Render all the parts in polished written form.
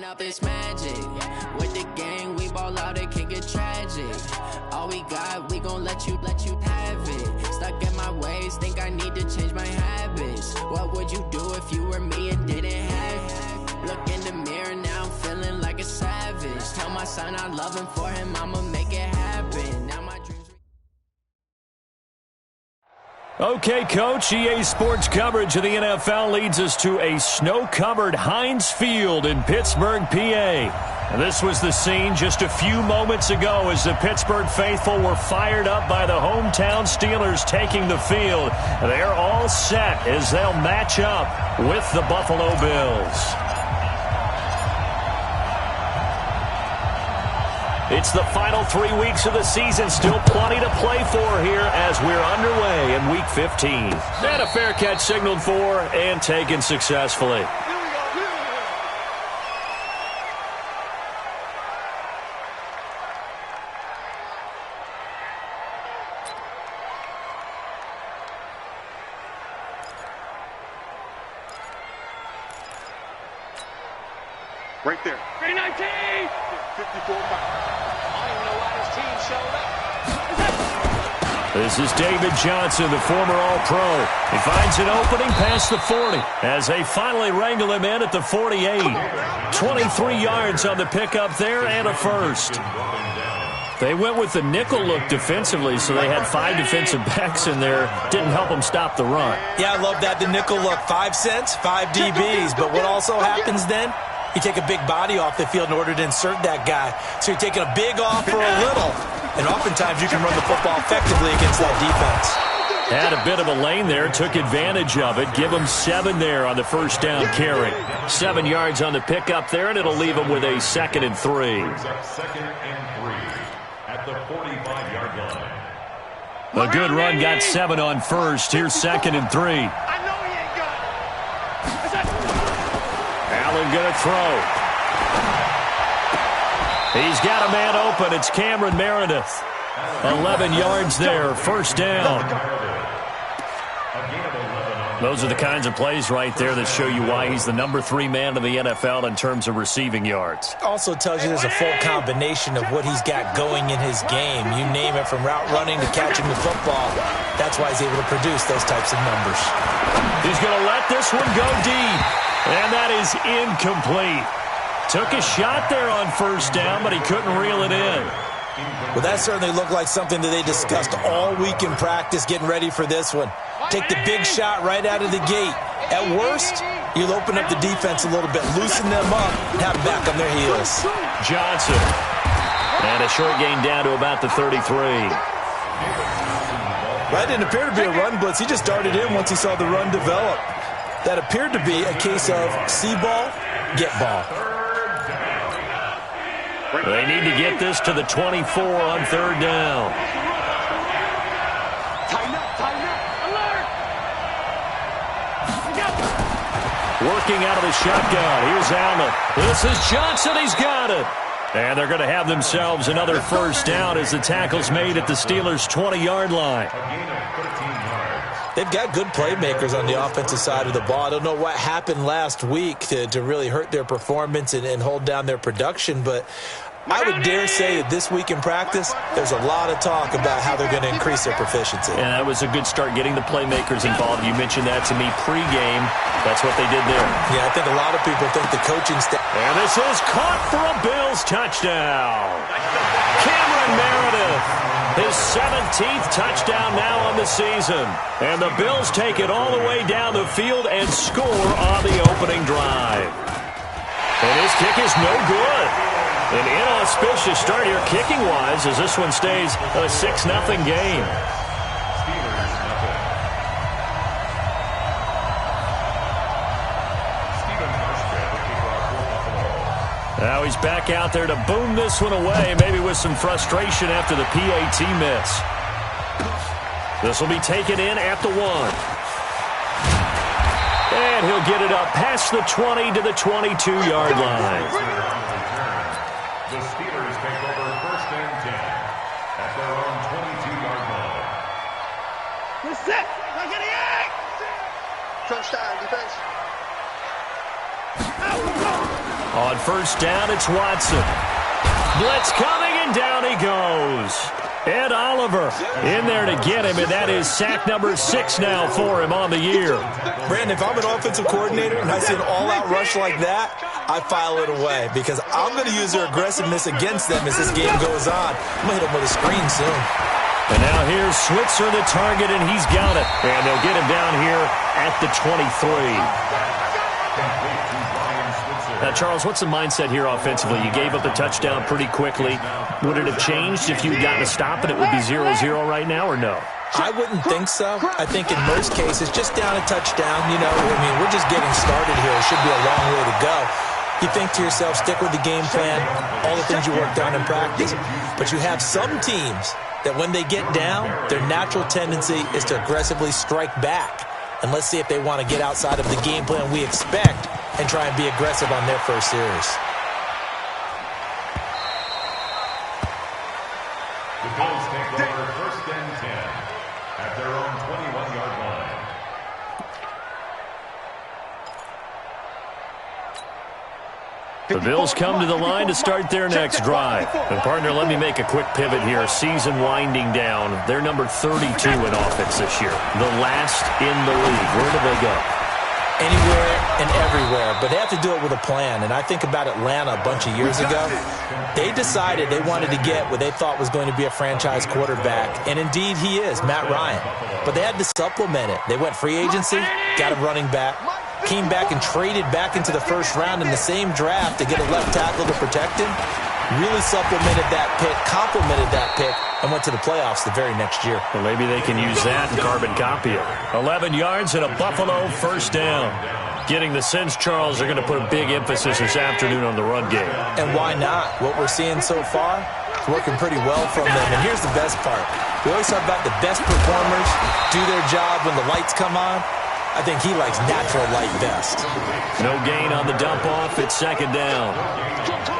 Up this magic. With the gang, we ball out, it can get tragic. All we got, we gon' let you have it. Stuck in my ways, think I need to change my habits. What would you do if you were me and didn't have it? Look in the mirror, now I'm feeling like a savage. Tell my son I love him, for him I'ma make it happen. Now my dreams. Okay, Coach, EA Sports coverage of the NFL leads us to a snow-covered Heinz Field in Pittsburgh, PA. This was the scene just a few moments ago as the Pittsburgh faithful were fired up by the hometown Steelers taking the field. They're all set as they'll match up with the Buffalo Bills. It's the final 3 weeks of the season. Still plenty to play for here as we're underway in Week 15. And a fair catch signaled for and taken successfully. Right there. 319! 54 miles. This is David Johnson, the former All-Pro. He finds an opening past the 40 as they finally wrangle him in at the 48. 23 yards on the pickup there and a first. They went with the nickel look defensively, so they had 5 defensive backs in there. Didn't help them stop the run. Yeah, I love that, the nickel look. 5 cents, 5 DBs. But what also happens then? You take a big body off the field in order to insert that guy. So you're taking a big off for a little. And oftentimes you can run the football effectively against that defense. Had a bit of a lane there, took advantage of it. Give him 7 there on the first down carry. 7 yards on the pickup there, and it'll leave him with a 2nd and 3. Second and 3 at the 45-yard line. A good run, got 7 on first. Here's 2nd and 3. I know he ain't got it. Allen gonna throw. He's got a man open. It's Cameron Meredith. 11 yards there. First down. Those are the kinds of plays right there that show you why he's the number 3 man in the NFL in terms of receiving yards. Also tells you there's a full combination of what he's got going in his game. You name it, from route running to catching the football. That's why he's able to produce those types of numbers. He's going to let this one go deep. And that is incomplete. Took a shot there on first down, but he couldn't reel it in. Well, that certainly looked like something that they discussed all week in practice getting ready for this one. Take the big shot right out of the gate. At worst, you'll open up the defense a little bit, loosen them up, and have them back on their heels. Johnson. And a short gain down to about the 33. That didn't appear to be a run blitz. He just darted in once he saw the run develop. That appeared to be a case of see ball, get ball. They need to get this to the 24 on 3rd down. Tighten up, alert! Working out of the shotgun. Here's Allen. This is Johnson. He's got it. And they're going to have themselves another first down as the tackle's made at the Steelers' 20-yard line. They've got good playmakers on the offensive side of the ball. I don't know what happened last week to really hurt their performance and hold down their production, but I would dare say that this week in practice, there's a lot of talk about how they're going to increase their proficiency. And that was a good start, getting the playmakers involved. You mentioned that to me pregame. That's what they did there. Yeah, I think a lot of people think the coaching staff. And this is caught for a Bills touchdown. Cameron Meredith. His 17th touchdown now on the season. And the Bills take it all the way down the field and score on the opening drive. And his kick is no good. An inauspicious start here kicking-wise as this one stays a 6-0 game. Now he's back out there to boom this one away, maybe with some frustration after the PAT miss. This will be taken in at the 1. And he'll get it up past the 20 to the 22-yard line. The Steelers take over 1st and 10 at their own 22-yard Crunch down, defense. On first down, it's Watson. Blitz coming, and down he goes. Ed Oliver in there to get him, and that is sack number 6 now for him on the year. Brandon, if I'm an offensive coordinator and I see an all-out rush like that, I file it away because I'm going to use their aggressiveness against them as this game goes on. I'm going to hit them with a screen soon. And now here's Switzer, the target, and he's got it. And they'll get him down here at the 23. Now, Charles, what's the mindset here offensively? You gave up the touchdown pretty quickly. Would it have changed if you had gotten a stop and it would be 0-0 right now, or no? I wouldn't think so. I think in most cases, just down a touchdown, we're just getting started here. It should be a long way to go. You think to yourself, stick with the game plan, all the things you worked on in practice. But you have some teams that when they get down, their natural tendency is to aggressively strike back. And let's see if they want to get outside of the game plan we expect and try and be aggressive on their first series. The Bills take over first and 10 at their own 21-yard line. The Bills come to the line to start their next drive. And, partner, let me make a quick pivot here. Season winding down. They're number 32 in offense this year. The last in the league. Where do they go? Anywhere and everywhere, but they have to do it with a plan. And I think about Atlanta a bunch of years ago. They decided they wanted to get what they thought was going to be a franchise quarterback, and indeed he is, Matt Ryan. But they had to supplement it. They went free agency, got a running back, came back and traded back into the first round in the same draft to get a left tackle to protect him, really supplemented that pick, complemented that pick, and went to the playoffs the very next year. Well, maybe they can use that and carbon copy it. 11 yards and a Buffalo first down. Getting the sense, Charles, they're going to put a big emphasis this afternoon on the run game. And why not? What we're seeing so far is working pretty well from them. And here's the best part. We always talk about the best performers do their job when the lights come on. I think he likes natural light best. No gain on the dump off. It's second down.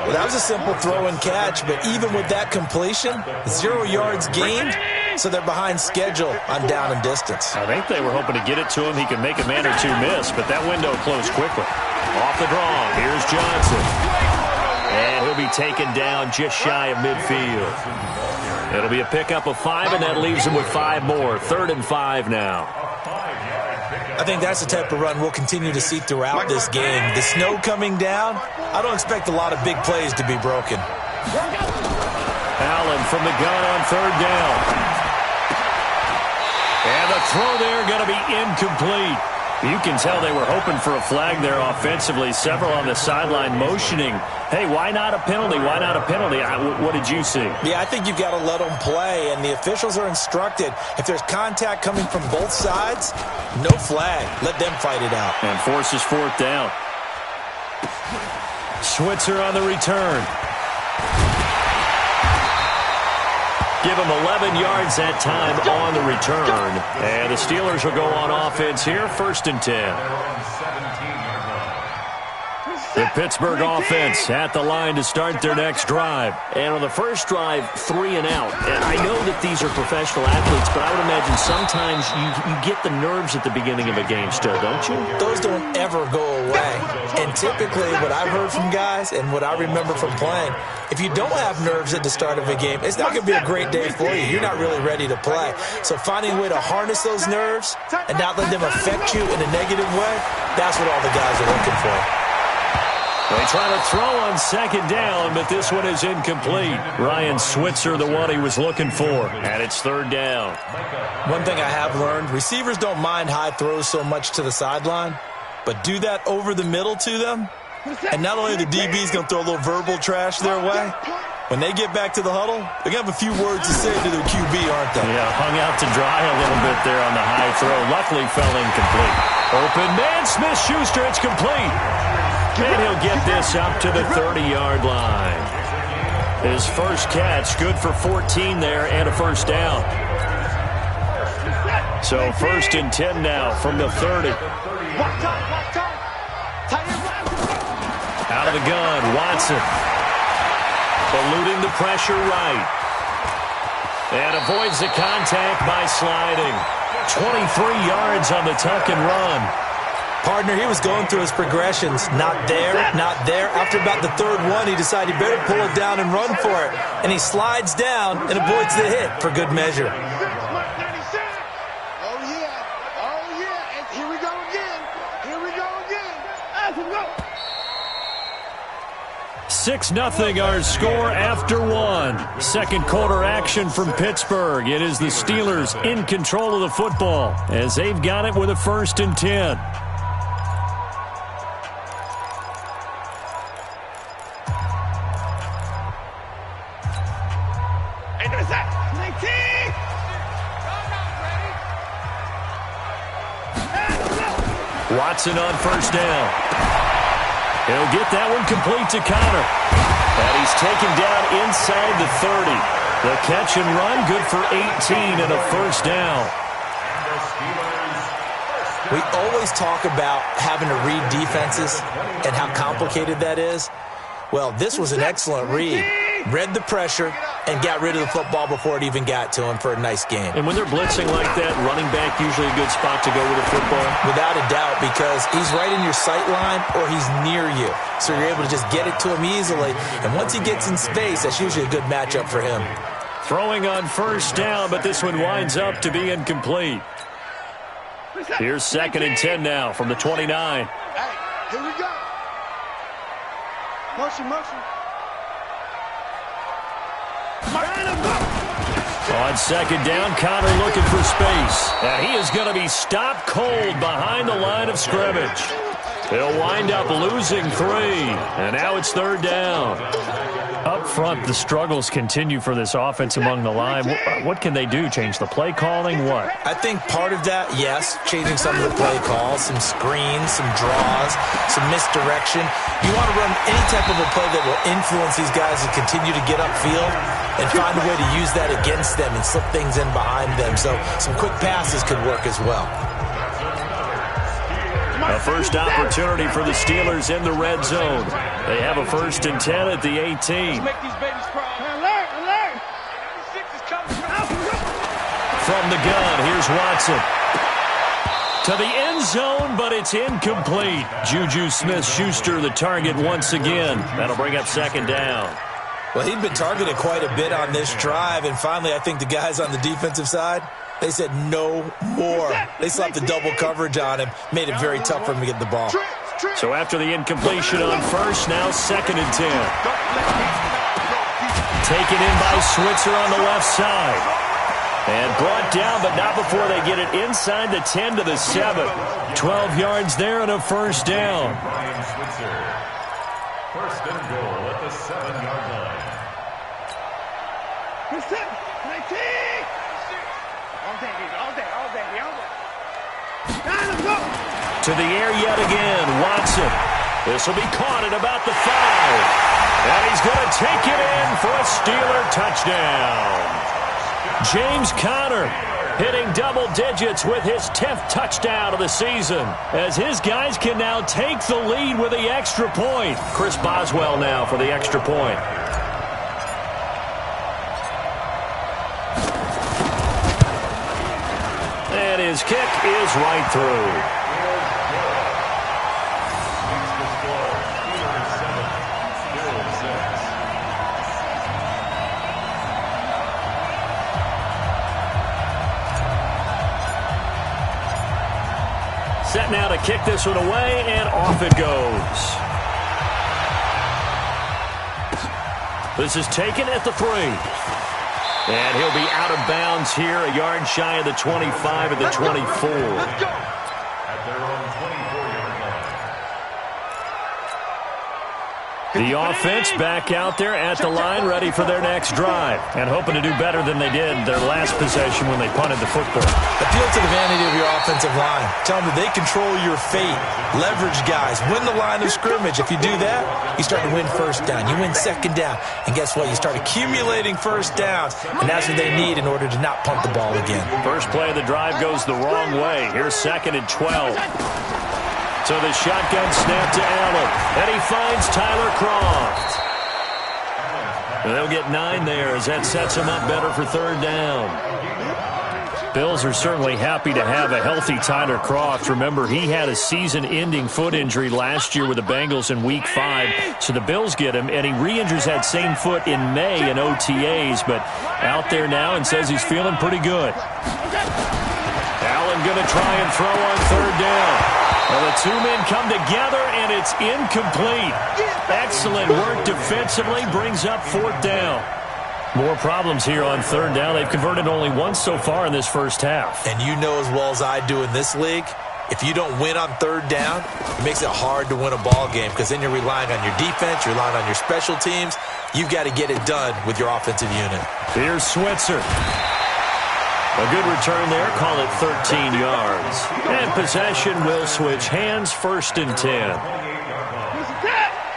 Well, that was a simple throw and catch, but even with that completion, 0 yards gained, so they're behind schedule on down and distance. I think they were hoping to get it to him. He could make a man or two miss, but that window closed quickly. Off the draw, here's Johnson. And he'll be taken down just shy of midfield. It'll be a pickup of 5, and that leaves him with 5 more. 3rd and 5 now. I think that's the type of run we'll continue to see throughout this game. The snow coming down, I don't expect a lot of big plays to be broken. Allen from the gun on 3rd down. And the throw there going to be incomplete. You can tell they were hoping for a flag there offensively. Several on the sideline motioning, hey, why not a penalty? Why not a penalty? What did you see? Yeah, I think you've got to let them play, and the officials are instructed. If there's contact coming from both sides, no flag. Let them fight it out. And forces 4th down. Switzer on the return. Give him 11 yards that time on the return. And the Steelers will go on offense here, 1st and 10. The Pittsburgh offense at the line to start their next drive. And on the first drive, 3 and out. And I know that these are professional athletes, but I would imagine sometimes you get the nerves at the beginning of a game still, don't you? Those don't ever go away. And typically what I've heard from guys and what I remember from playing, if you don't have nerves at the start of a game, it's not going to be a great day for you. You're not really ready to play. So finding a way to harness those nerves and not let them affect you in a negative way, that's what all the guys are looking for. They try to throw on 2nd down, but this one is incomplete. Ryan Switzer, the one he was looking for. And it's 3rd down. One thing I have learned, receivers don't mind high throws so much to the sideline, but do that over the middle to them, and not only are the DBs going to throw a little verbal trash their way, when they get back to the huddle, they're going to have a few words to say to their QB, aren't they? Yeah, hung out to dry a little bit there on the high throw. Luckily fell incomplete. Open man, Smith-Schuster, it's complete. And he'll get this up to the 30-yard line. His first catch, good for 14 there and a 1st down. So 1st and 10 now from the 30. Out of the gun, Watson. Eluding the pressure right. And avoids the contact by sliding. 23 yards on the tuck and run. Partner, he was going through his progressions. Not there, not there. After about the third one, he decided he better pull it down and run for it. And he slides down and avoids the hit for good measure. Oh, yeah. Oh, yeah. And here we go again. Here we go again. 6-0 our score after one. Second quarter action from Pittsburgh. It is the Steelers in control of the football as they've got it with a 1st and 10. Watson on 1st down. He'll get that one complete to Connor. And he's taken down inside the 30. The catch and run, good for 18 and a 1st down. We always talk about having to read defenses and how complicated that is. Well, this was an excellent read. Read the pressure and got rid of the football before it even got to him for a nice game. And when they're blitzing like that, running back usually a good spot to go with the football? Without a doubt, because he's right in your sight line or he's near you. So you're able to just get it to him easily. And once he gets in space, that's usually a good matchup for him. Throwing on 1st down, but this one winds up to be incomplete. Here's 2nd and 10 now from the 29. Hey, here we go. Motion, motion. On 2nd down, Connor looking for space. And he is going to be stopped cold behind the line of scrimmage. He'll wind up losing 3. And now it's 3rd down. Up front, the struggles continue for this offense among the line. What can they do? Change the play calling? What? I think part of that, yes, changing some of the play calls, some screens, some draws, some misdirection. You want to run any type of a play that will influence these guys to continue to get upfield and find a way to use that against them and slip things in behind them. So some quick passes could work as well. A first opportunity for the Steelers in the red zone. They have a 1st and 10 at the 18. Make these babies cry. Alert, alert. 96 is coming. From the gun, here's Watson. To the end zone, but it's incomplete. Juju Smith-Schuster the target once again. That'll bring up 2nd down. Well, he'd been targeted quite a bit on this drive, and finally I think the guys on the defensive side, they said no more. They slapped the double coverage on him, made it very tough for him to get the ball. So after the incompletion on 1st, now 2nd and 10. Taken in by Switzer on the left side. And brought down, but not before they get it inside the 10 to the 7. 12 yards there and a 1st down. Ryan Switzer. 1st and goal at the 7-yard line. To the air yet again, Watson. This will be caught at about the 5. And he's going to take it in for a Steeler touchdown. James Conner hitting double digits with his 10th touchdown of the season, as his guys can now take the lead with the extra point. Chris Boswell now for the extra point. And his kick is right through. Set now to kick this one away, and off it goes. This is taken at the 3. And he'll be out of bounds here, a yard shy of the 25 at the 24. At their own 24-yard line. The offense back out there at the line, ready for their next drive, and hoping to do better than they did their last possession when they punted the football. Appeal to the vanity of your offensive line. Tell them that they control your fate. Leverage guys. Win the line of scrimmage. If you do that, you start to win 1st down. You win 2nd down. And guess what? You start accumulating 1st downs, and that's what they need in order to not punt the ball again. First play of the drive goes the wrong way. Here's 2nd and 12. So the shotgun snap to Allen, and he finds Tyler Kroft. They'll get 9 there as that sets them up better for third down. Bills are certainly happy to have a healthy Tyler Kroft. Remember, he had a season-ending foot injury last year with the Bengals in Week 5, so the Bills get him, and he re-injures that same foot in May in OTAs, but out there now and says he's feeling pretty good. Allen going to try and throw on third down. Well, the two men come together, and it's incomplete. Excellent work defensively, brings up fourth down. More problems here on third down. They've converted only once so far in this first half. And you know as well as I do in this league, if you don't win on third down, it makes it hard to win a ball game because then you're relying on your defense, you're relying on your special teams. You've got to get it done with your offensive unit. Here's Switzer. A good return there. Call it 13 yards. And possession will switch hands, 1st and 10.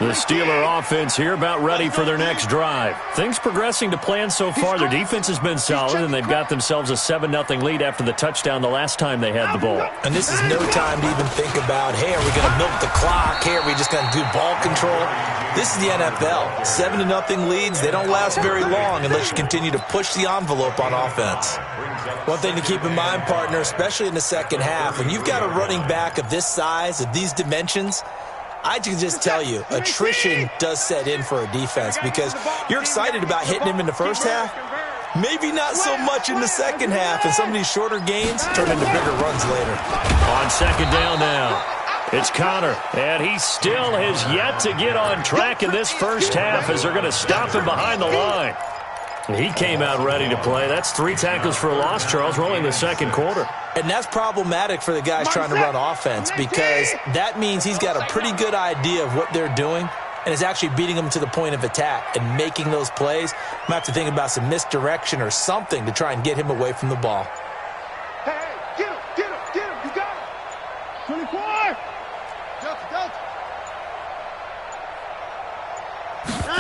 The Steeler offense here about ready for their next drive. Things progressing to plan so far. Their defense has been solid, and they've got themselves a 7-0 lead after the touchdown the last time they had the ball. And this is no time to even think about, hey, are we going to milk the clock? Hey, are we just going to do ball control? This is the NFL. 7-0 leads, they don't last very long unless you continue to push the envelope on offense. One thing to keep in mind, partner, especially in the second half, when you've got a running back of this size, of these dimensions, I can just tell you, attrition does set in for a defense because you're excited about hitting him in the first half. Maybe not so much in the second half, and some of these shorter gains turn into bigger runs later. On second down now, it's Connor, and he still has yet to get on track in this first half as they're going to stop him behind the line. He came out ready to play. That's 3 tackles for a loss, Charles, rolling the second quarter. And that's problematic for the guys trying to run offense because that means he's got a pretty good idea of what they're doing and is actually beating them to the point of attack and making those plays. Might have to think about some misdirection or something to try and get him away from the ball. Hey, get him, you got him. 24.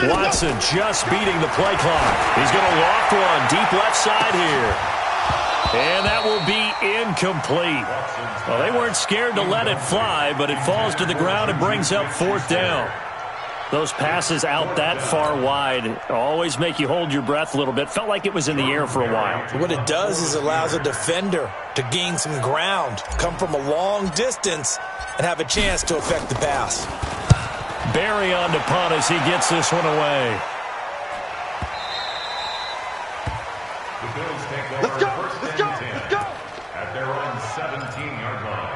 Watson just beating the play clock. He's going to loft one deep left side here. And that will be incomplete. Well, they weren't scared to let it fly, but it falls to the ground and brings up fourth down. Those passes out that far wide always make you hold your breath a little bit. Felt like it was in the air for a while. What it does is it allows a defender to gain some ground, come from a long distance, and have a chance to affect the pass. Barry on to punt as he gets this one away. The Bills take over first and 10 at their own 17-yard line.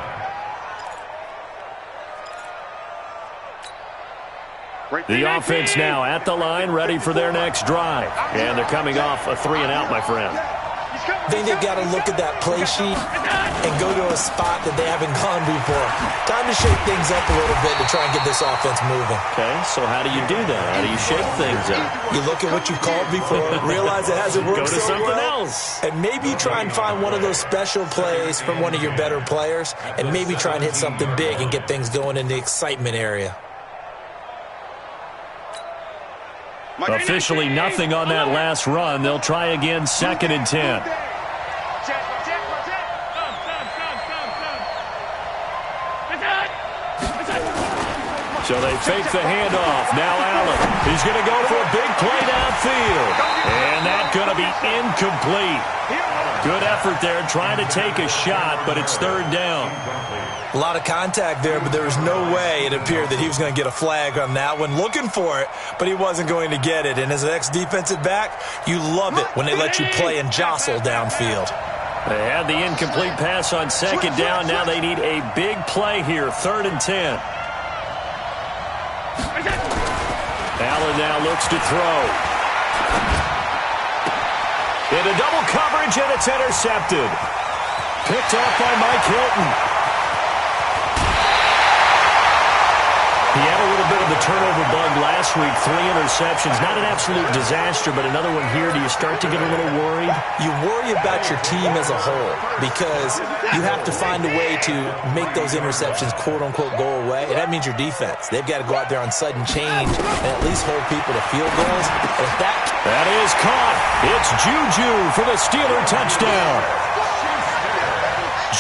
The offense now at the line, ready for their next drive. And they're coming off a 3-and-out, my friend. I think they've got to look at that play sheet and go to a spot that they haven't gone before. Time to shake things up a little bit to try and get this offense moving. Okay, so how do you do that? How do you shake things up? You look at what you called before, realize it hasn't worked Go to so something well, else. and maybe try and find one of those special plays from one of your better players, and maybe try and hit something big and get things going in the excitement area. Officially nothing on that last run. They'll try again, 2nd and 10. So they fake the handoff. Now Allen. He's going to go for a big play downfield. And that's going to be incomplete. Good effort there trying to take a shot, but it's third down. A lot of contact there, but there was no way it appeared that he was going to get a flag on that one. Looking for it, but he wasn't going to get it. And as an ex-defensive back, you love it when they let you play and jostle downfield. They had the incomplete pass on second down. Now they need a big play here, 3rd and 10. Allen now looks to throw. Into double coverage, and it's intercepted. Picked off by Mike Hilton. He had a little bit of the turnover bug last week, 3 interceptions. Not an absolute disaster, but another one here. Do you start to get a little worried? You worry about your team as a whole because you have to find a way to make those interceptions, quote-unquote, go away. And that means your defense. They've got to go out there on sudden change and at least hold people to field goals. And if that is caught. It's Juju for the Steeler touchdown.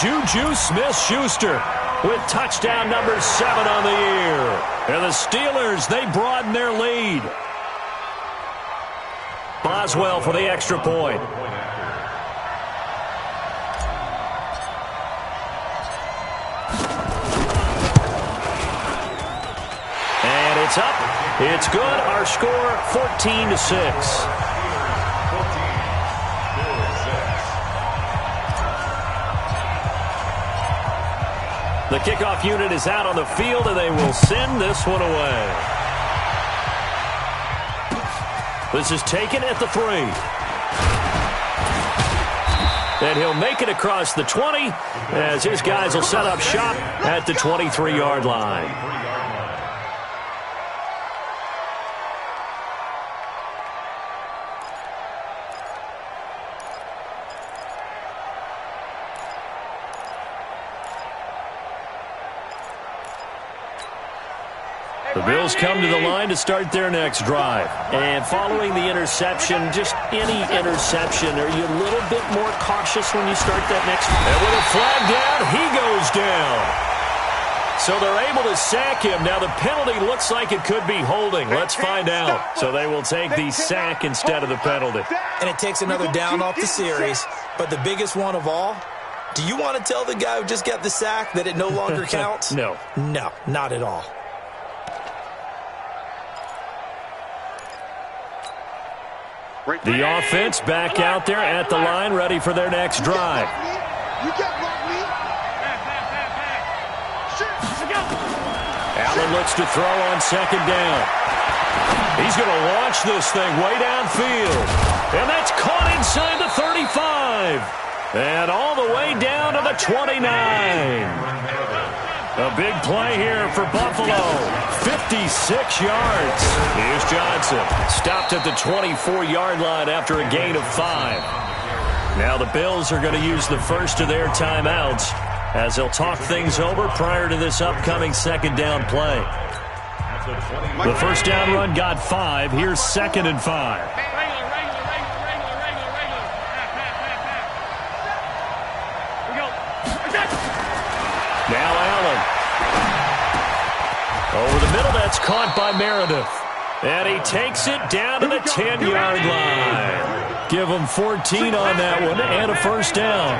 Juju Smith-Schuster with touchdown number 7 on the year. And the Steelers, they broaden their lead. Boswell for the extra point. And it's up. It's good. Our score 14-6. The kickoff unit is out on the field, and they will send this one away. This is taken at the 3. And he'll make it across the 20 as his guys will set up shop at the 23-yard line. The Bills come to the line to start their next drive. And following the interception, just any interception, are you a little bit more cautious when you start that next? And with a flag down, he goes down. So they're able to sack him. Now the penalty looks like it could be holding. Let's find out. So they will take the sack instead of the penalty. And it takes another down off the series. But the biggest one of all, do you want to tell the guy who just got the sack that it no longer counts? No. No, not at all. The offense back out there at the line, ready for their next drive. Allen looks to throw on second down. He's going to launch this thing way downfield. And that's caught inside the 35. And all the way down to the 29. A big play here for Buffalo. 56 yards. Here's Johnson. Stopped at the 24-yard line after a gain of 5. Now the Bills are going to use the first of their timeouts as they'll talk things over prior to this upcoming second down play. The first down run got 5. Here's 2nd and 5. Now Allen. Over the middle, that's caught by Meredith. And he takes it down to the 10-yard line. Give him 14 on that one and a first down.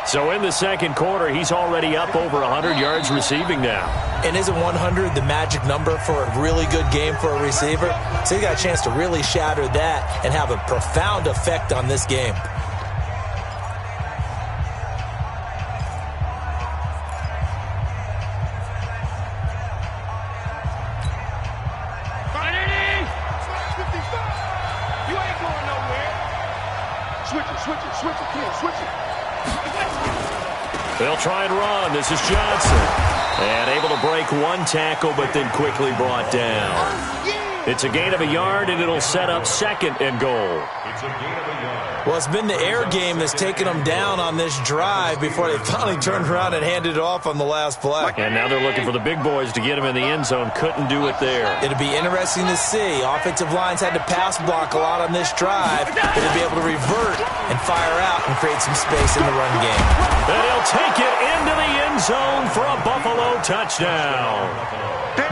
So in the second quarter, he's already up over 100 yards receiving now. And isn't 100 the magic number for a really good game for a receiver? So he got a chance to really shatter that and have a profound effect on this game. They'll try and run. This is Johnson. And able to break one tackle, but then quickly brought down. It's a gain of a yard, and it'll set up 2nd and goal. Well, it's been the air game that's taken them down on this drive before they finally turned around and handed it off on the last play. And now they're looking for the big boys to get him in the end zone. Couldn't do it there. It'll be interesting to see. Offensive lines had to pass block a lot on this drive. They'll be able to revert and fire out and create some space in the run game. And he'll take it into the end zone for a Buffalo touchdown.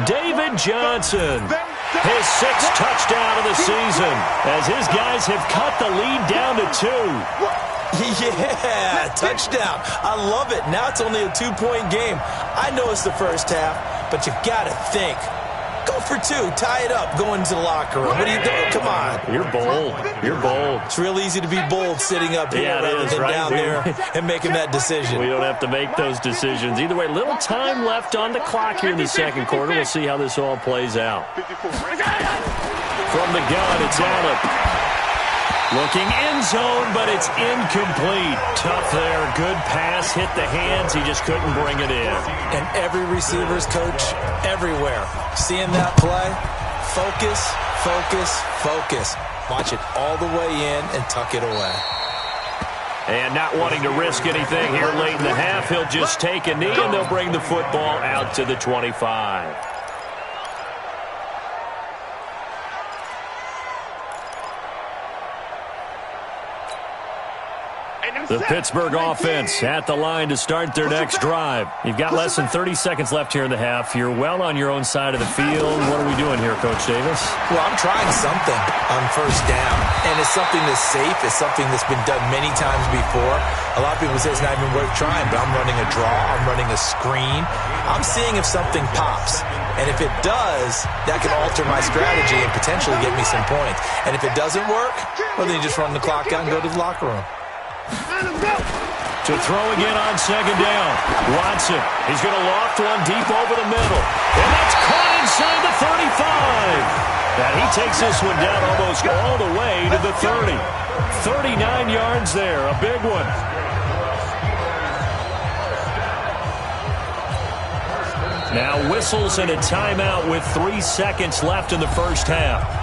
David Johnson, his 6th touchdown of the season, as his guys have cut the lead down to 2. Yeah, touchdown. I love it. Now it's only a 2-point game. I know it's the first half, but you got to think. Go for 2. Tie it up. Go into the locker room. What are you doing? Come on. You're bold. You're bold. It's real easy to be bold sitting up here rather than down there and making that decision. We don't have to make those decisions. Either way, little time left on the clock here in the second quarter. We'll see how this all plays out. From the gun, it's Allen. Looking end zone, but it's incomplete. Tough there. Good pass. Hit the hands. He just couldn't bring it in. And every receiver's coach everywhere. Seeing that play, focus, focus, focus. Watch it all the way in and tuck it away. And not wanting to risk anything here late in the half, he'll just take a knee, and they'll bring the football out to the 25. The Pittsburgh offense at the line to start their next drive. You've got less than 30 seconds left here in the half. You're well on your own side of the field. What are we doing here, Coach Davis? Well, I'm trying something on first down, and it's something that's safe. It's something that's been done many times before. A lot of people say it's not even worth trying, but I'm running a draw. I'm running a screen. I'm seeing if something pops. And if it does, that can alter my strategy and potentially get me some points. And if it doesn't work, well, then you just run the clock out and go to the locker room. To throw again on second down. Watson. He's going to loft one deep over the middle. And that's caught inside the 35. And he takes this one down almost all the way to the 30. 39 yards there. A big one. Now whistles and a timeout with 3 seconds left in the first half.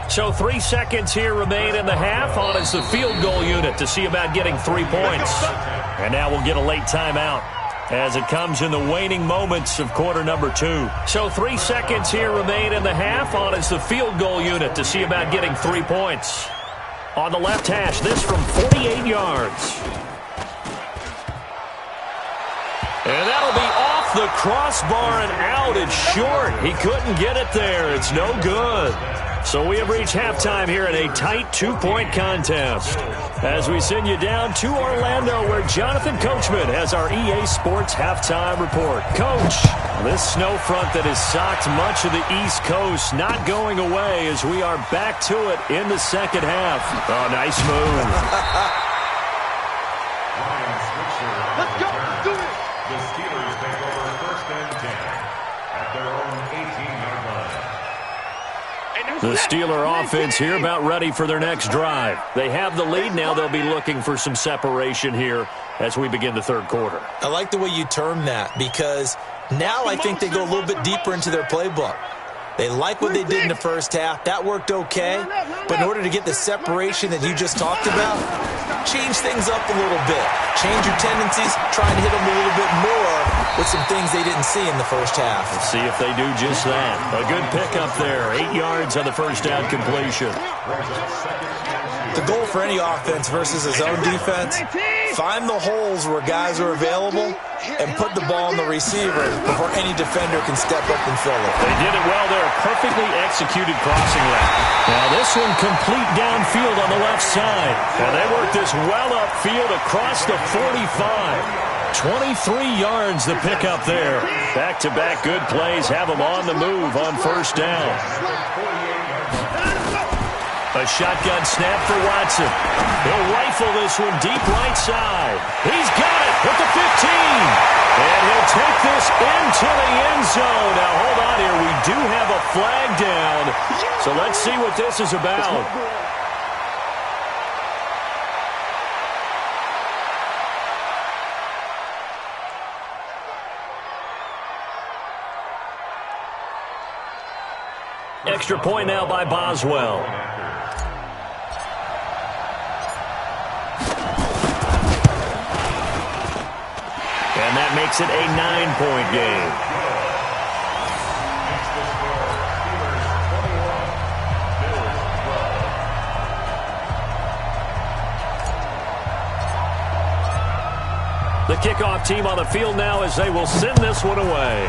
So 3 seconds here remain in the half. On is the field goal unit to see about getting 3 points. And now we'll get a late timeout as it comes in the waning moments of quarter number 2. So 3 seconds here remain in the half. On is the field goal unit to see about getting 3 points. On the left hash, this from 48 yards. And that'll be off the crossbar and out. It's short. He couldn't get it there. It's no good. So we have reached halftime here in a tight 2-point contest. As we send you down to Orlando, where Jonathan Coachman has our EA Sports halftime report. Coach, this snow front that has socked much of the East Coast not going away as we are back to it in the second half. Oh, nice move. Let's go. Let's do it. The Steelers take over first and 10 at their own 18-yard line. The Steeler offense here about ready for their next drive. They have the lead. Now they'll be looking for some separation here as we begin the third quarter. I like the way you term that because now I think they go a little bit deeper into their playbook. They like what they did in the first half. That worked okay. But in order to get the separation that you just talked about, change things up a little bit. Change your tendencies. Try and hit them a little bit more with some things they didn't see in the first half. Let's see if they do just that. A good pickup there. 8 yards on the first down completion. The goal for any offense versus a zone defense, find the holes where guys are available and put the ball on the receiver before any defender can step up and fill it. They did it well there. Perfectly executed crossing route. Now this one complete downfield on the left side. And they work this well upfield across the 45. 23 yards the pickup there. Back-to-back good plays have them on the move on first down. A shotgun snap for Watson. He'll rifle this one deep right side. He's got it at the 15. And he'll take this into the end zone. Now, hold on here. We do have a flag down. So let's see what this is about. Extra point now by Boswell. And that makes it a 9-point game. The kickoff team on the field now as they will send this one away.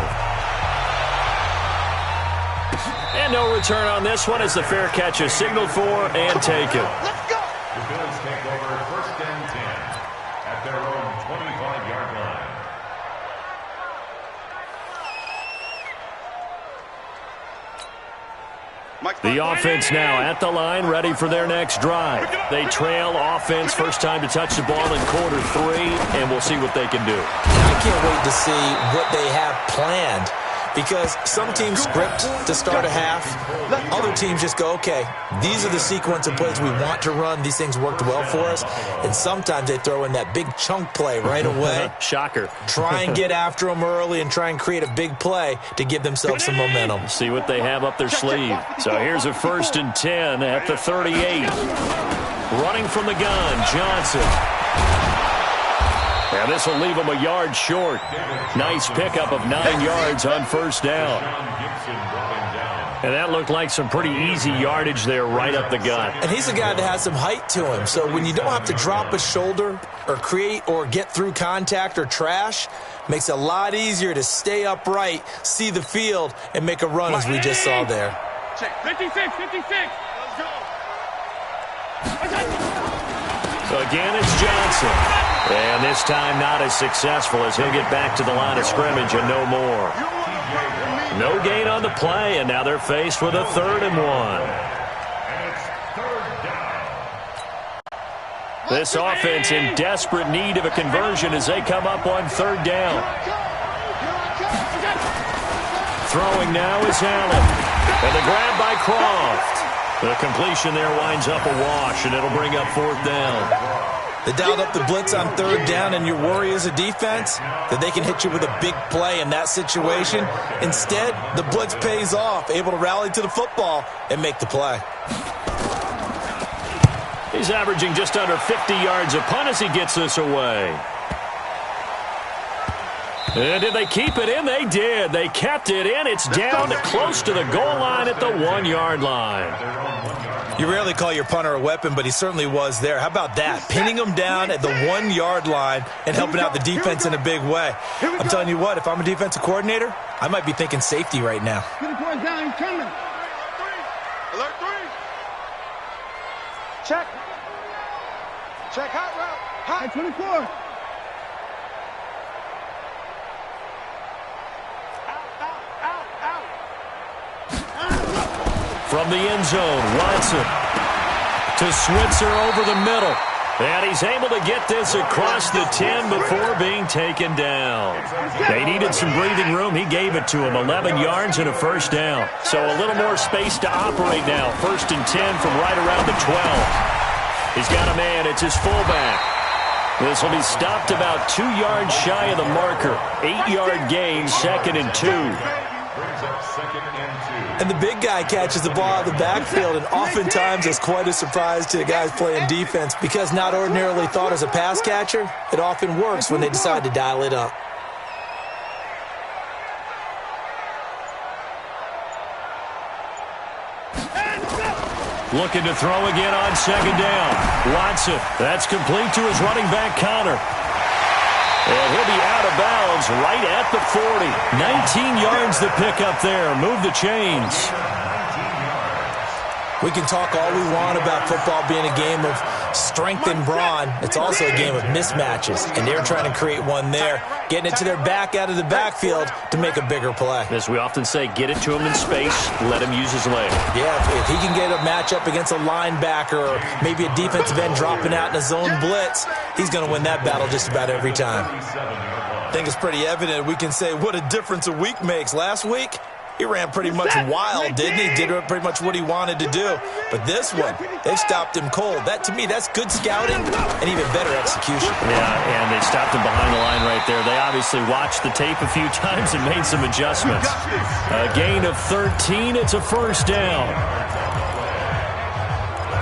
And no return on this one as the fair catch is signaled for and taken. Let's go. The Bills take over first and 10 at their own 25-yard line. The offense now at the line, ready for their next drive. They trail offense, first time to touch the ball in quarter 3, and we'll see what they can do. I can't wait to see what they have planned. Because some teams script to start a half. Other teams just go, okay, these are the sequence of plays we want to run. These things worked well for us. And sometimes they throw in that big chunk play right away. Shocker. Try and get after them early and try and create a big play to give themselves some momentum. See what they have up their sleeve. So here's a first and 10 at the 38. Running from the gun, Johnson. And this will leave him a yard short. Nice pickup of 9 yards on first down. And that looked like some pretty easy yardage there right up the gut. And he's a guy that has some height to him. So when you don't have to drop a shoulder or create or get through contact or trash, makes it a lot easier to stay upright, see the field, and make a run as we just saw there. 56. Let's go. So again, it's Johnson. And this time not as successful as he'll get back to the line of scrimmage and no more. No gain on the play, and now they're faced with a 3rd and 1. This offense in desperate need of a conversion as they come up on 3rd down. Throwing now is Allen. And the grab by Croft. The completion there winds up a wash, and it'll bring up 4th down. They dialed up the blitz on 3rd down, and your worry as a defense that they can hit you with a big play in that situation. Instead, the blitz pays off, able to rally to the football and make the play. He's averaging just under 50 yards a punt as he gets this away. And did they keep it in? They did. They kept it in. It's down close to the goal line at the 1-yard line. You rarely call your punter a weapon, but he certainly was there. How about that? Pinning him down at the 1-yard line and helping out the defense in a big way. I'm telling you what, if I'm a defensive coordinator, I might be thinking safety right now. Get the point down. He's coming. Alert 3. Check. Check hot route. Hot. 24. From the end zone, Watson to Switzer over the middle. And he's able to get this across the 10 before being taken down. They needed some breathing room. He gave it to him. 11 yards and a 1st down. So a little more space to operate now. 1st and 10 from right around the 12. He's got a man. It's his fullback. This will be stopped about 2 yards shy of the marker. 8-yard gain, 2nd and 2. And the big guy catches the ball out of the backfield, and oftentimes it's quite a surprise to the guys playing defense because not ordinarily thought as a pass catcher, it often works when they decide to dial it up. Looking to throw again on 2nd down. Watson, that's complete to his running back, Connor. And he'll be out of bounds right at the 40. 19 yards to pick up there. Move the chains. We can talk all we want about football being a game of strength and brawn. It's also a game of mismatches, and they're trying to create one there, getting it to their back out of the backfield to make a bigger play. As we often say, get it to him in space, let him use his leg. Yeah, if he can get a matchup against a linebacker or maybe a defensive end dropping out in a zone blitz, he's going to win that battle just about every time. I think it's pretty evident we can say what a difference a week makes. Last week, he ran pretty much wild, didn't he? Did pretty much what he wanted to do. But this one, they stopped him cold. That, to me, that's good scouting and even better execution. Yeah, and they stopped him behind the line right there. They obviously watched the tape a few times and made some adjustments. A gain of 13. It's a 1st down.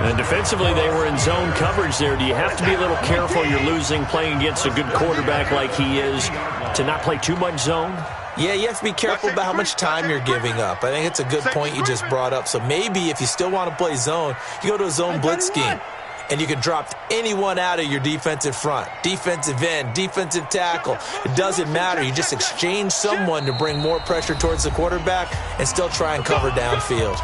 And defensively, they were in zone coverage there. Do you have to be a little careful? You're losing, playing against a good quarterback like he is, to not play too much zone? Yeah, you have to be careful about how much time you're giving up. I think it's a good point you just brought up. So maybe if you still want to play zone, you go to a zone blitz scheme, and you can drop anyone out of your defensive front, defensive end, defensive tackle. It doesn't matter. You just exchange someone to bring more pressure towards the quarterback and still try and cover downfield.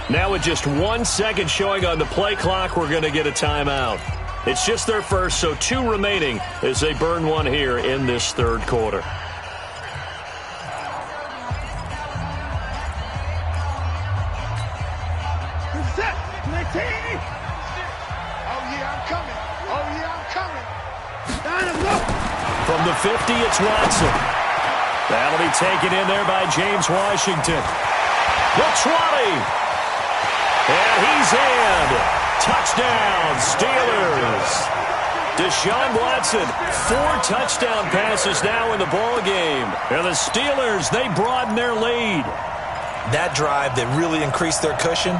Now with just 1 second showing on the play clock, we're going to get a timeout. It's just their first, so 2 remaining as they burn one here in this 3rd quarter. From the 50, it's Watson. That'll be taken in there by James Washington. The 20. And he's in. Touchdown, Steelers. Deshaun Watson, 4 touchdown passes now in the ball game. And the Steelers, they broaden their lead. That drive that really increased their cushion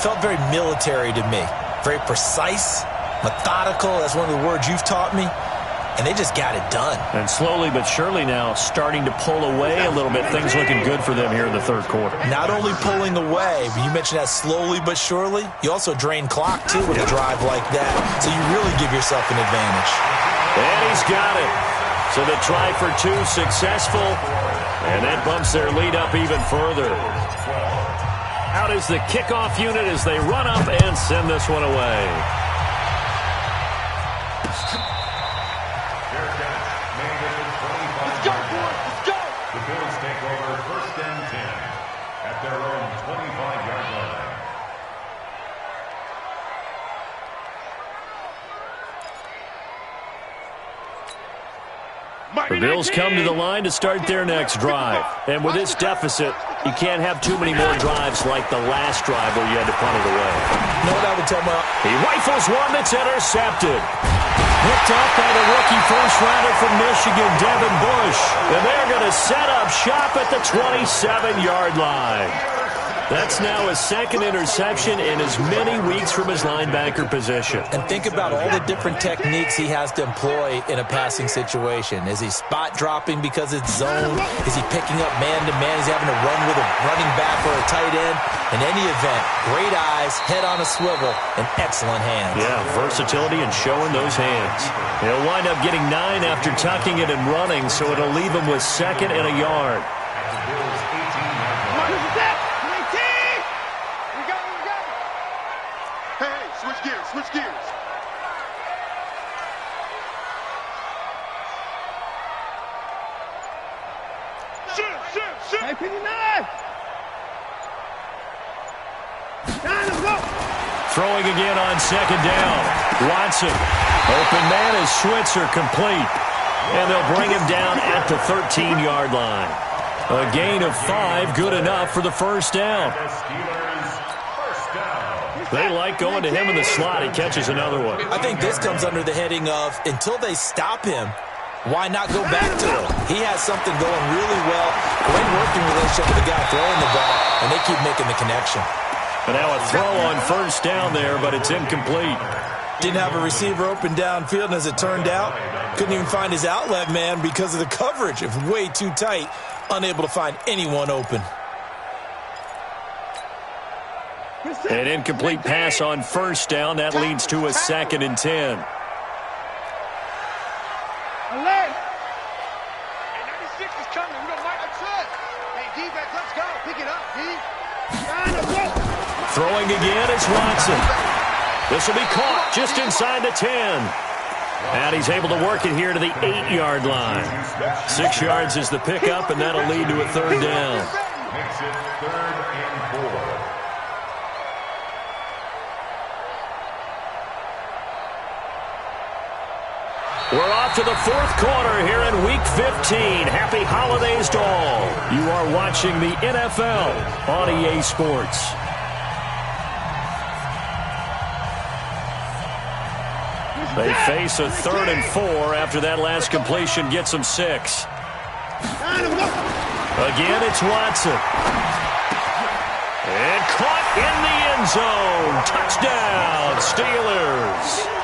felt very military to me. Very precise, methodical. That's one of the words you've taught me. and they just got it done. And slowly but surely now starting to pull away a little bit. Things looking good for them here in the third quarter. Not only pulling away, but you mentioned that slowly but surely, you also drain clock, too, with a drive like that. So you really give yourself an advantage. And he's got it. So the try for two successful, and that bumps their lead up even further. Out is the kickoff unit as they run up and send this one away. Let's go, boys. Let's go. The Bills take over 1st and 10 at their own 25-yard line. The Bills come to the line to start their next drive. And with this deficit, you can't have too many more drives like the last drive where you had to punt it away. You know what I would tell my... He rifles one that's intercepted. Picked up by the rookie first-rounder from Michigan, Devin Bush. And they're going to set up shop at the 27-yard line. That's now his second interception in as many weeks from his linebacker position. And think about all the different techniques he has to employ in a passing situation. Is he spot dropping because it's zone? Is he picking up man-to-man? Is he having to run with a running back or a tight end? In any event, great eyes, head on a swivel, and excellent hands. Yeah, versatility and showing those hands. He'll wind up getting 9 after tucking it and running, so it'll leave him with 2nd and a yard. Switch gears. Shoot. Hey, 59. Let's go. Throwing again on 2nd down. Watson. Open man is Switzer complete. And they'll bring him down at the 13-yard line. A gain of 5, good enough for the first down. They like going to him in the slot. He catches another one. I think this comes under the heading of, until they stop him, why not go back to him? He has something going really well. Great working relationship with the guy throwing the ball, and they keep making the connection. But now a throw on first down there, but it's incomplete. Didn't have a receiver open downfield, and as it turned out, couldn't even find his outlet man because of the coverage. It was way too tight, unable to find anyone open. An incomplete pass on first down. That leads to a 2nd and 10. Alert. Hey, 96 is coming. We don't like it. Hey, D-back, let's go. Pick it up, D. Throwing again is Watson. This will be caught just inside the 10. And he's able to work it here to the 8-yard line. 6 yards is the pickup, and that'll lead to a 3rd down. Makes it 3rd and 4. We're off to the 4th quarter here in Week 15. Happy holidays to all. You are watching the NFL on EA Sports. They face a 3rd and 4 after that last completion gets them 6. Again, it's Watson. And caught in the end zone. Touchdown, Steelers.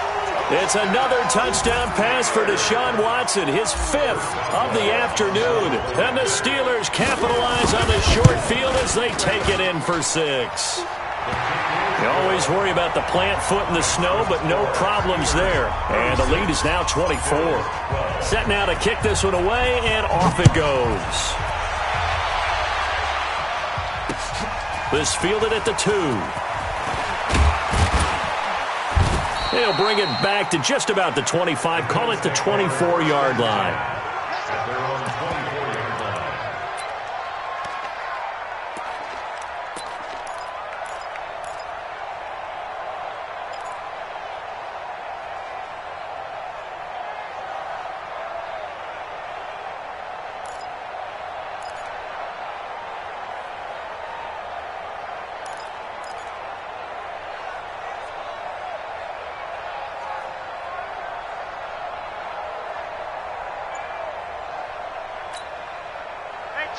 It's another touchdown pass for Deshaun Watson, his 5th of the afternoon. And the Steelers capitalize on the short field as they take it in for 6. You always worry about the plant foot in the snow, but no problems there. And the lead is now 24. Set now to kick this one away, and off it goes. This fielded at the 2. They'll bring it back to just about the 25. Call it the 24-yard line.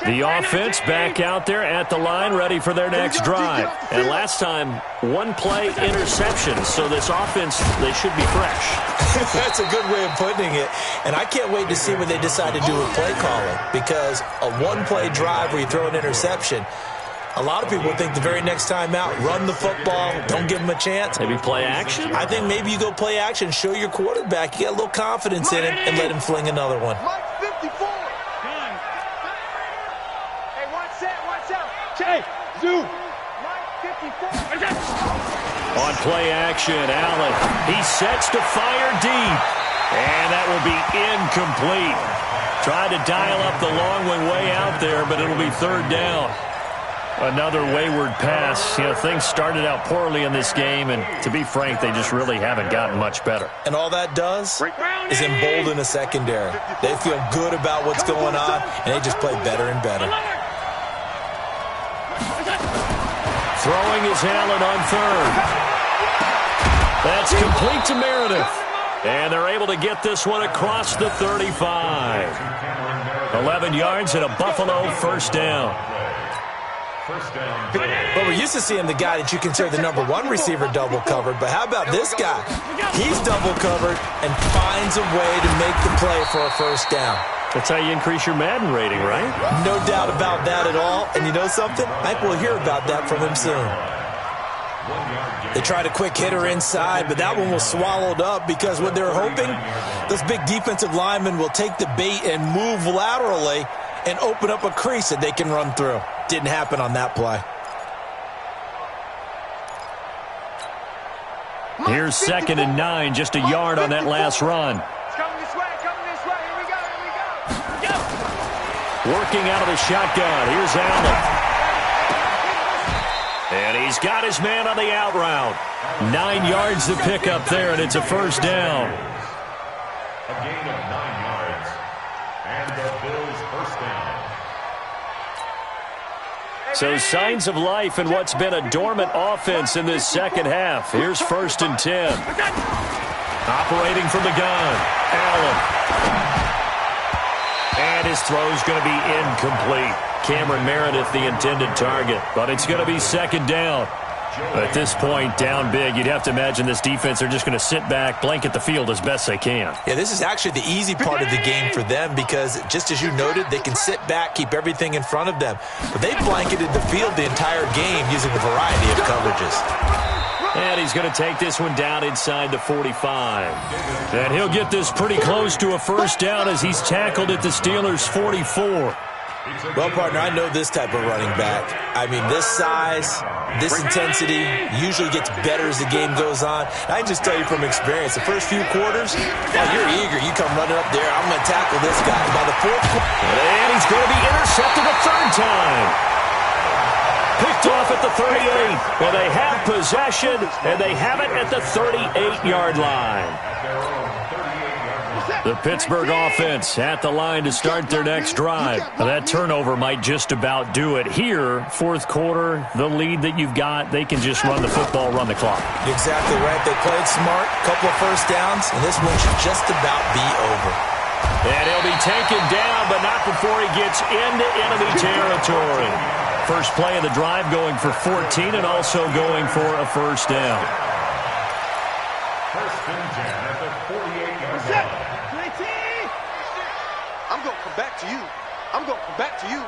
The offense back out there at the line, ready for their next drive. And last time, one-play interception. So this offense, they should be fresh. That's a good way of putting it. And I can't wait to see what they decide to do with play calling. Because a one-play drive where you throw an interception, a lot of people think the very next time out, run the football, don't give them a chance. Maybe play action? I think maybe you go play action, show your quarterback you got a little confidence in him, and let him fling another one. Mike 54. Hey, watch out. Hey, Zoo. Mike 54. On play action, Allen. He sets to fire deep. And that will be incomplete. Tried to dial up the long one way out there, but it'll be third down. Another wayward pass. You know, things started out poorly in this game, and to be frank, they just really haven't gotten much better. And all that does is embolden a secondary. They feel good about what's going on, and they just play better and better. Throwing is Allen on third. That's complete to Meredith. And they're able to get this one across the 35. 11 yards and a Buffalo first down. Well, we're used to seeing the guy that you consider the number one receiver double covered, but how about this guy? He's double covered and finds a way to make the play for a first down. That's how you increase your Madden rating, right? No doubt about that at all. And you know something? I think we'll hear about that from him soon. They tried a quick hitter inside, but that one was swallowed up because what they're hoping, those big defensive linemen will take the bait and move laterally and open up a crease that they can run through. Didn't happen on that play. Here's 2nd and 9, just a yard on that last run. It's coming this way. Here we go. Working out of the shotgun. Here's Allen. And he's got his man on the out route. 9 yards to pick up there, and it's a first down. A gain of 9 yards. And the Bills first down. So signs of life in what's been a dormant offense in this second half. Here's 1st and 10. Operating from the gun. Allen. And his throw's going to be incomplete. Cameron Meredith, the intended target. But it's going to be 2nd down. At this point, down big, you'd have to imagine this defense are just going to sit back, blanket the field as best they can. Yeah, this is actually the easy part of the game for them because, just as you noted, they can sit back, keep everything in front of them. But they blanketed the field the entire game using a variety of coverages. And he's going to take this one down inside the 45. And he'll get this pretty close to a first down as he's tackled at the Steelers' 44. Well, partner, I know this type of running back. I mean, this size, this intensity usually gets better as the game goes on. I can just tell you from experience, the first few quarters, while you're eager, you come running up there, I'm going to tackle this guy. By the 4th quarter, and he's going to be intercepted a 3rd time. Picked off at the 38. Well, they have possession, and they have it at the 38-yard line. The Pittsburgh offense at the line to start their next drive. Now, that turnover might just about do it. Here, 4th quarter, the lead that you've got, they can just run the football, run the clock. Exactly right. They played smart, couple of first downs, and this one should just about be over. And he'll be taken down, but not before he gets into enemy territory. First play of the drive going for 14 and also going for a first down. 1st and 10 at the 48-yard line. I'm going to come back to you.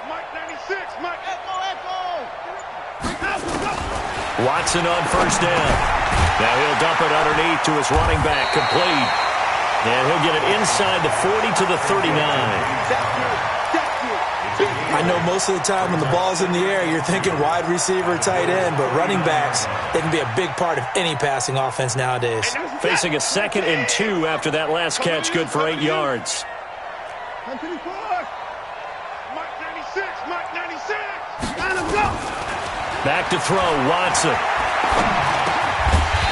Mike 96. Mike Echo. Watson on first down. Now he'll dump it underneath to his running back, complete. And he'll get it inside the 40 to the 39. I know most of the time when the ball's in the air, you're thinking wide receiver, tight end, but running backs, they can be a big part of any passing offense nowadays. Facing a 2nd and 2 after that last catch, good for 8 yards. Mike 96. Let him go. Back to throw, Watson.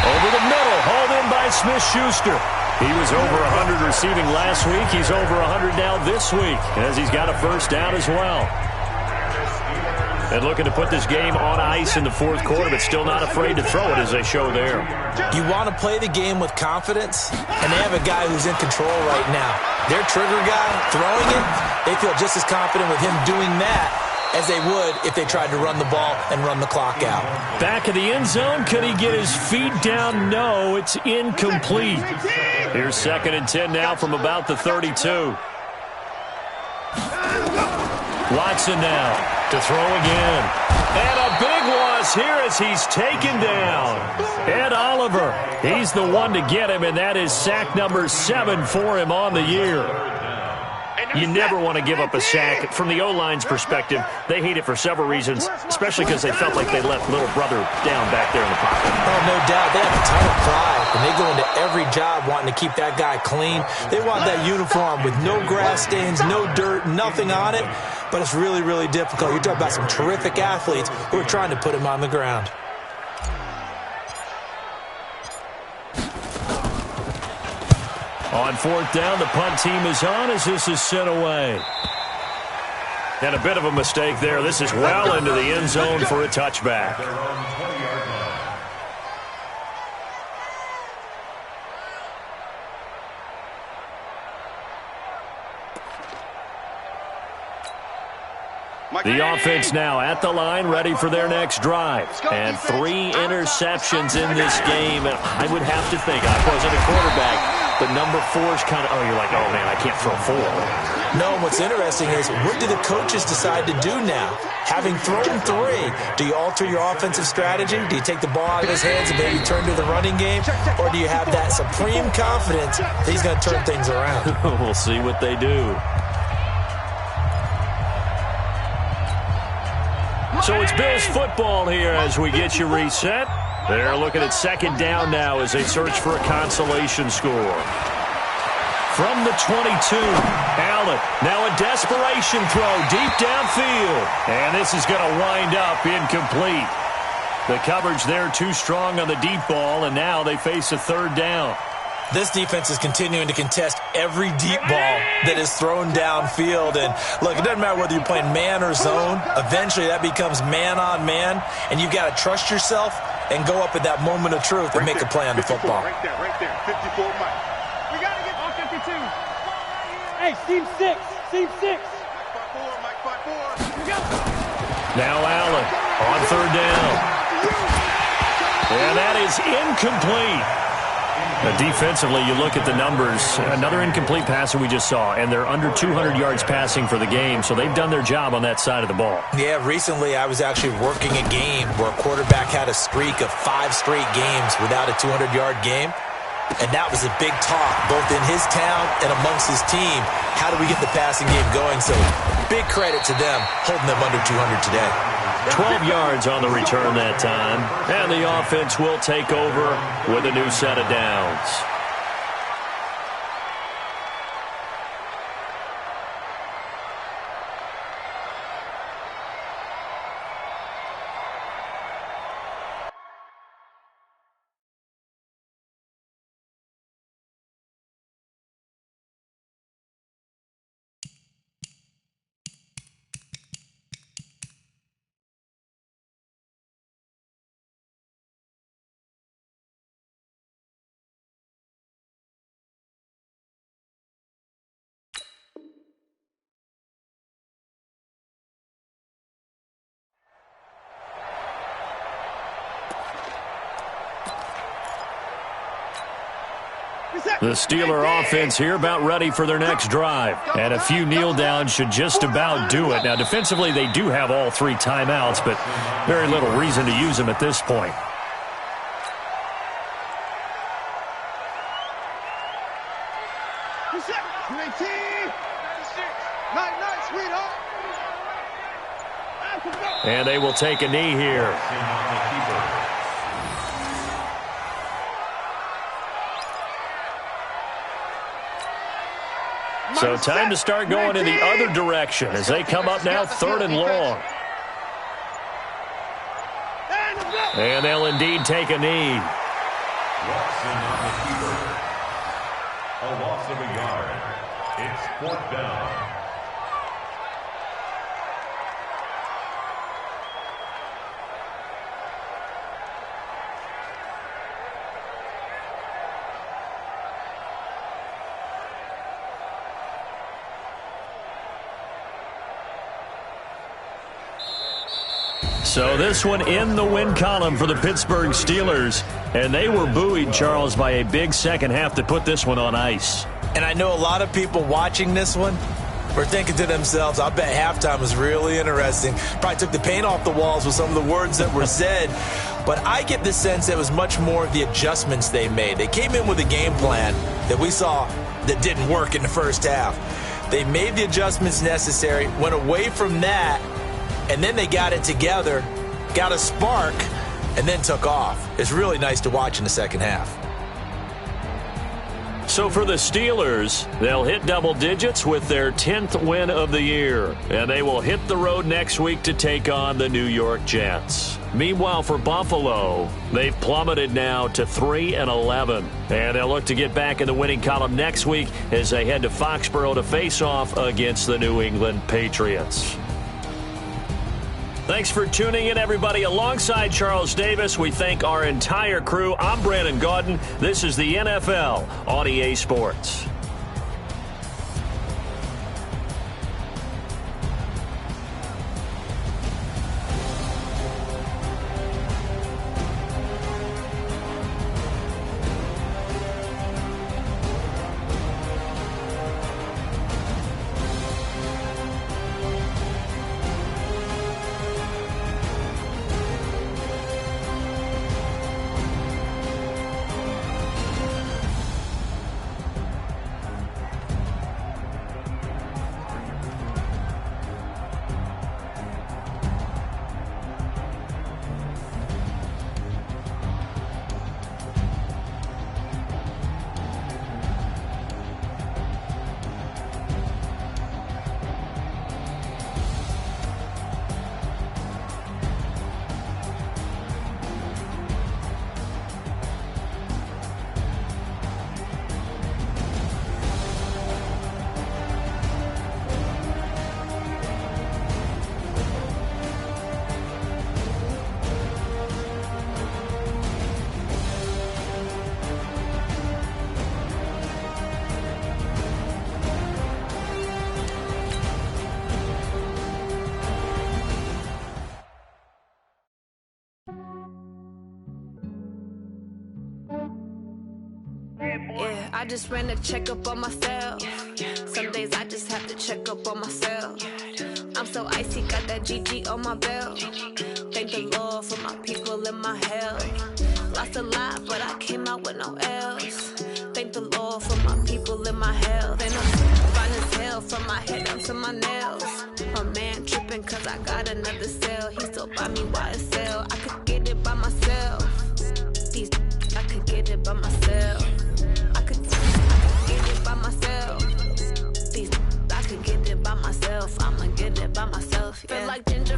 Over the middle, hauled in by Smith-Schuster. He was over 100 receiving last week. He's over 100 now this week as he's got a first down as well. And looking to put this game on ice in the fourth quarter, but still not afraid to throw it as they show there. You want to play the game with confidence, and they have a guy who's in control right now. Their trigger guy throwing it, they feel just as confident with him doing that as they would if they tried to run the ball and run the clock out. Back of the end zone, could he get his feet down? No, it's incomplete. Here's 2nd and 10 now from about the 32. Watson now to throw again. And a big loss here as he's taken down. Ed Oliver, he's the one to get him, and that is sack number 7 for him on the year. You never want to give up a sack. From the O-line's perspective, they hate it for several reasons, especially because they felt like they left little brother down back there in the pocket. Oh, no doubt. They have a ton of pride, and they go into every job wanting to keep that guy clean. They want that uniform with no grass stains, no dirt, nothing on it, but it's really, really difficult. You're talking about some terrific athletes who are trying to put him on the ground. On 4th down, the punt team is on as this is sent away. And a bit of a mistake there. This is well into the end zone for a touchback. The offense now at the line, ready for their next drive. And 3 interceptions in this game. And I would have to think, I wasn't a quarterback, but number 4 is kind of, you're like, oh, man, I can't throw 4. No, what's interesting is, what do the coaches decide to do now? Having thrown 3, do you alter your offensive strategy? Do you take the ball out of his hands and maybe turn to the running game? Or do you have that supreme confidence that he's going to turn things around? We'll see what they do. So it's Bills football here as we get you reset. They're looking at 2nd down now as they search for a consolation score. From the 22, Allen, now a desperation throw deep downfield. And this is going to wind up incomplete. The coverage there too strong on the deep ball, and now they face a 3rd down. This defense is continuing to contest every deep ball that is thrown downfield. And, look, it doesn't matter whether you're playing man or zone. Eventually that becomes man-on-man, and you've got to trust yourself and go up at that moment of truth and make a play on the football. Right there, 54, Mike. We got to get on 52. Hey, team 6, team 6. 5-4, Mike, 5-4. We go. Now Allen on 3rd down. And that is incomplete. Defensively, you look at the numbers. Another incomplete pass that we just saw, and they're under 200 yards passing for the game, so they've done their job on that side of the ball. Yeah, recently I was actually working a game where a quarterback had a streak of 5 straight games without a 200-yard game, and that was a big talk, both in his town and amongst his team. How do we get the passing game going? So big credit to them holding them under 200 today. 12 yards on the return that time. And the offense will take over with a new set of downs. The Steeler offense here about ready for their next drive. And a few kneel downs should just about do it. Now, defensively, they do have all 3 timeouts, but very little reason to use them at this point. And they will take a knee here. So time to start going in the other direction as they come up now 3rd and long. And they'll indeed take a knee. Watson on the keeper. A loss of a yard. It's 4th down. So this one in the win column for the Pittsburgh Steelers. And they were buoyed, Charles, by a big second half to put this one on ice. And I know a lot of people watching this one were thinking to themselves, I bet halftime was really interesting. Probably took the paint off the walls with some of the words that were said. But I get the sense it was much more of the adjustments they made. They came in with a game plan that we saw that didn't work in the first half. They made the adjustments necessary, went away from that, and then they got it together, got a spark, and then took off. It's really nice to watch in the second half. So for the Steelers, they'll hit double digits with their 10th win of the year, and they will hit the road next week to take on the New York Jets. Meanwhile, for Buffalo, they've plummeted now to 3-11, and they'll look to get back in the winning column next week as they head to Foxborough to face off against the New England Patriots. Thanks for tuning in, everybody. Alongside Charles Davis, we thank our entire crew. I'm Brandon Gaudin. This is the NFL on EA Sports. Yeah, I just ran a checkup on myself. Some days I just have to check up on myself. I'm so icy, got that GG on my belt. Thank the Lord for my people and my health. Lost a lot, but I came out with no L's. Thank the Lord for my people and my health. And I'm fine as hell from my head down to my nails. My man tripping cause I got another cell. He still buy me YSL. I could get it by myself. These I could get it by myself. I could get it by myself. These I could get it by myself. I'ma get it by myself. Yeah. Feel like ginger.